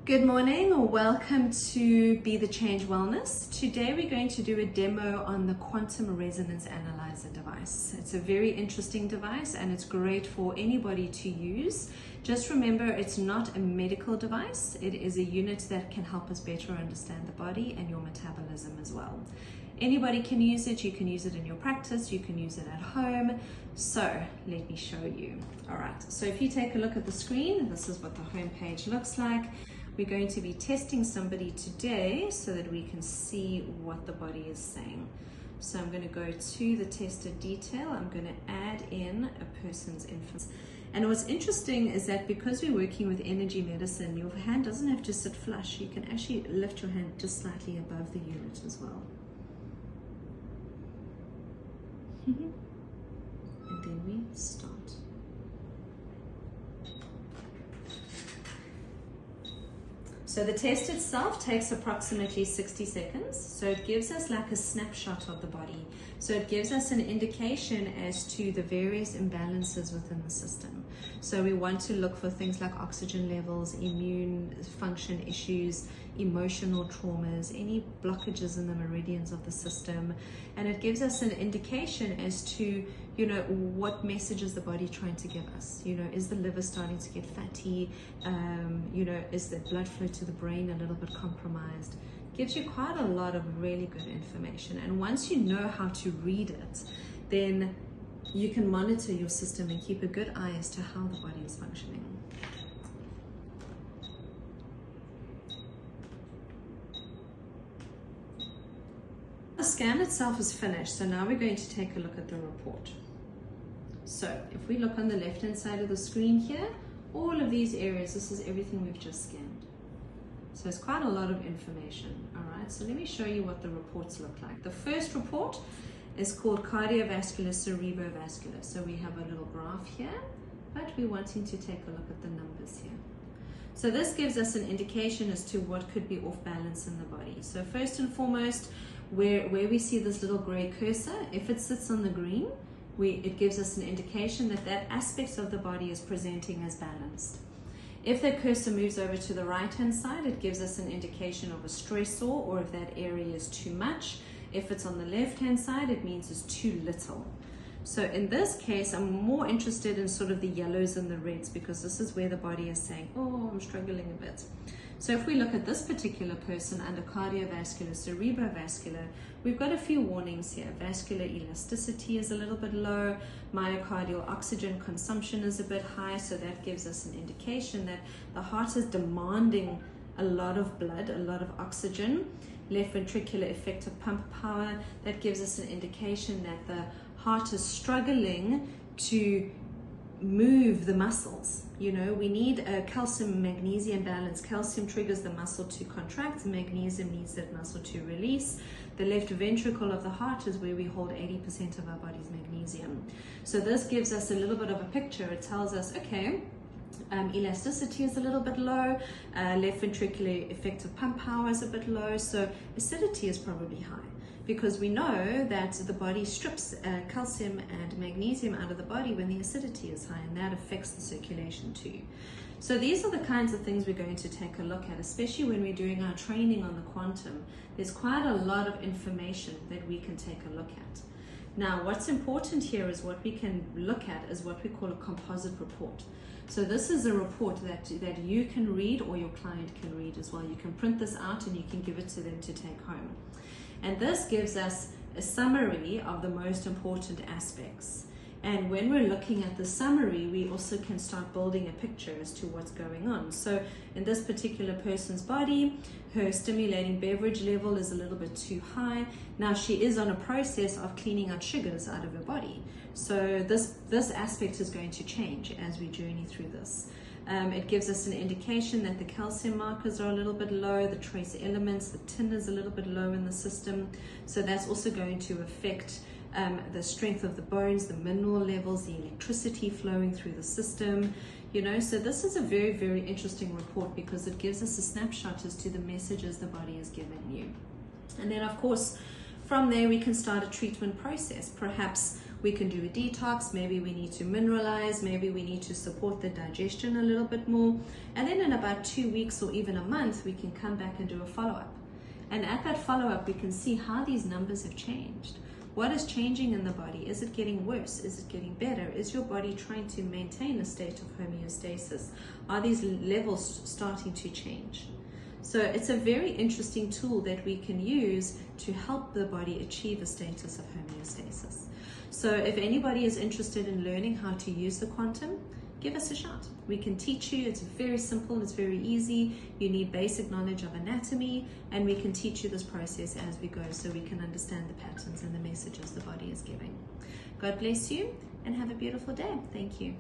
Good morning, or welcome to Be the Change Wellness. Today we're going to do a demo on the quantum resonance analyzer device. It's a very interesting device and it's great for anybody to use. Just remember, it's not a medical device. It is a unit that can help us better understand the body and your metabolism as well. Anybody can use it. You can use it in your practice, you can use it at home. So let me show you. All right, so if you take a look at the screen, this is what the home page looks like. We're going to be testing somebody today so that we can see what the body is saying. So I'm going to go to the tested detail. I'm going to add in a person's info. And what's interesting is that because we're working with energy medicine, your hand doesn't have to sit flush. You can actually lift your hand just slightly above the unit as well. And then we start. So the test itself takes approximately 60 seconds. So it gives us like a snapshot of the body. So it gives us an indication as to the various imbalances within the system. So we want to look for things like oxygen levels, immune function issues, emotional traumas, any blockages in the meridians of the system. And it gives us an indication as to, what message is the body trying to give us? Is the liver starting to get fatty? Is the blood flow to the brain a little bit compromised? Gives you quite a lot of really good information. And once you know how to read it, then you can monitor your system and keep a good eye as to how the body is functioning. The scan itself is finished, so now we're going to take a look at the report. So if we look on the left hand side of the screen here, all of these areas, this is everything we've just scanned. So it's quite a lot of information. All right, so let me show you what the reports look like. The first report is called cardiovascular cerebrovascular. So we have a little graph here, but we're wanting to take a look at the numbers here. So this gives us an indication as to what could be off balance in the body. So first and foremost, where we see this little gray cursor, if it sits on the green, it gives us an indication that that aspect of the body is presenting as balanced. If that cursor moves over to the right hand side, it gives us an indication of a stressor, or if that area is too much. If it's on the left hand side, it means it's too little. So in this case, I'm more interested in sort of the yellows and the reds, because this is where the body is saying, oh, I'm struggling a bit. So if we look at this particular person under cardiovascular cerebrovascular, we've got a few warnings here. Vascular elasticity is a little bit low, myocardial oxygen consumption is a bit high, so that gives us an indication that the heart is demanding a lot of blood, a lot of oxygen. Left ventricular effective pump power, that gives us an indication that the heart is struggling to move the muscles. We need a calcium magnesium balance. Calcium triggers the muscle to contract, magnesium needs that muscle to release. The left ventricle of the heart is where we hold 80% of our body's magnesium. So this gives us a little bit of a picture. It tells us, okay, elasticity is a little bit low, left ventricular effective pump power is a bit low, so acidity is probably high, because we know that the body strips calcium and magnesium out of the body when the acidity is high, and that affects the circulation too. So these are the kinds of things we're going to take a look at, especially when we're doing our training on the quantum. There's quite a lot of information that we can take a look at. Now, what's important here is what we can look at is what we call a composite report. So this is a report that you can read, or your client can read as well. You can print this out and you can give it to them to take home. And this gives us a summary of the most important aspects. And when we're looking at the summary, we also can start building a picture as to what's going on. So in this particular person's body, her stimulating beverage level is a little bit too high. Now she is on a process of cleaning out sugars out of her body. So this aspect is going to change as we journey through this. It gives us an indication that the calcium markers are a little bit low, the trace elements, the tin is a little bit low in the system. So that's also going to affect the strength of the bones, the mineral levels, the electricity flowing through the system. So this is a very, very interesting report, because it gives us a snapshot as to the messages the body is giving you. And then of course, from there we can start a treatment process. Perhaps We can do a detox, maybe we need to mineralize, maybe we need to support the digestion a little bit more. And then in about 2 weeks or even a month, we can come back and do a follow-up. And at that follow-up, we can see how these numbers have changed. What is changing in the body? Is it getting worse? Is it getting better? Is your body trying to maintain a state of homeostasis? Are these levels starting to change? So it's a very interesting tool that we can use to help the body achieve a status of homeostasis. So if anybody is interested in learning how to use the quantum, give us a shot. We can teach you. It's very simple, it's very easy. You need basic knowledge of anatomy, and we can teach you this process as we go so we can understand the patterns and the messages the body is giving. God bless you and have a beautiful day. Thank you.